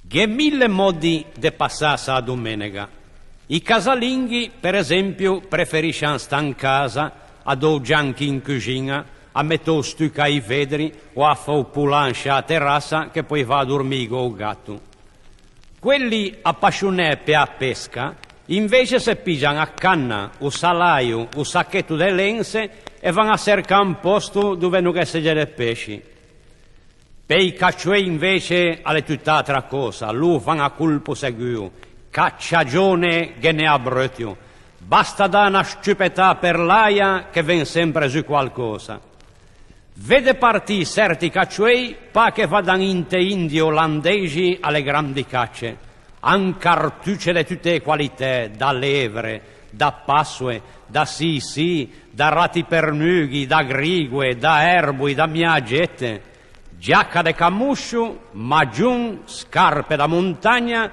C'è mille modi di passare la domenica. I casalinghi, per esempio, preferiscono stare in casa, a do gianchi in cucina, a mettere stucca ai vetri o a fare pulanche a terrazza che poi va a dormire con il gatto. Quelli appassionati per la pesca, invece si pigiano a canna, o salaio, o sacchetto di lenze e vanno a cercare un posto dove non c'è del pesci. Per i caccioi invece è tutt'altra cosa, loro vanno a colpo sicuro, cacciagione che ne ha brutto. Basta dare una stupidità per l'aia che viene sempre su qualcosa. Vede partire certi caccioi, pa che vadano in te indie olandesi alle grandi cacce, han cartucce di tutte le qualità, da levre, da passue, da sisi, da rati pernughi, da grigue, da erbui, da miagette, giacca de cammuscio, magiun, scarpe da montagna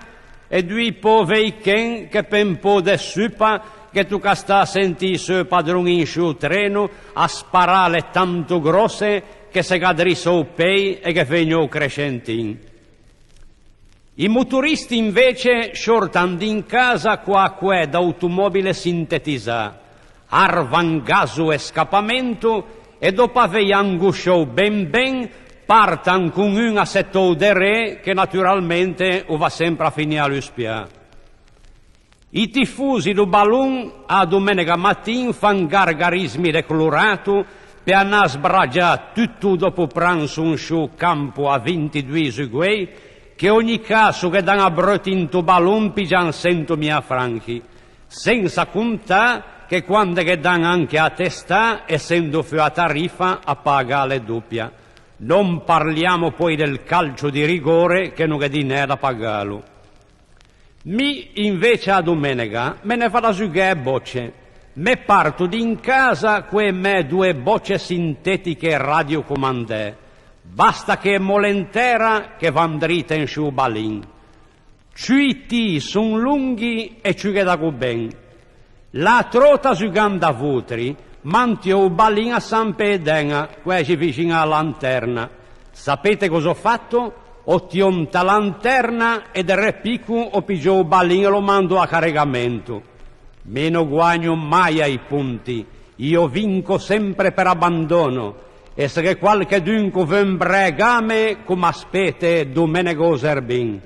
e due poveri ken che per un po' de supa che tu sta a sentire suo padrone in sul treno a sparare tanto grosse che se cadrissero pei e che vengono crescentin. I motoristi invece shortano in casa qua d'automobile sintetizzata, arvan gaso e scappamento e dopo aver angusciato ben partan con un assetto de re che naturalmente va sempre a finire allo spia. I tifosi do ballon a domenica mattina fanno gargarismi decolorato per andare a sbraggiare tutto dopo pranzo un suo campo a 22 seguei che ogni caso che danno a brutti in to ballon pigiano 100.000 franchi, senza contare che quando che danno anche a testa, essendo più a tariffa, a pagare doppia. Non parliamo poi del calcio di rigore che non è di né da pagarlo. Mi invece a domenica me ne vado a giocare bocce. Me parto di in casa quei me 2 bocce sintetiche radiocomandate. Basta che molentera che van dritta in su balin. Ci son lunghi e ci da ben. La trota giocando a votri, mantio il balin a San Pedena, quasi vicino alla lanterna. Sapete cosa ho fatto? Ho tionta lanterna e del repico ho pigiato il balin e lo mando a caricamento. Meno guagno mai ai punti, io vinco sempre per abbandono. E se qualche dunque vuole bregame, come aspette domenica Serbin.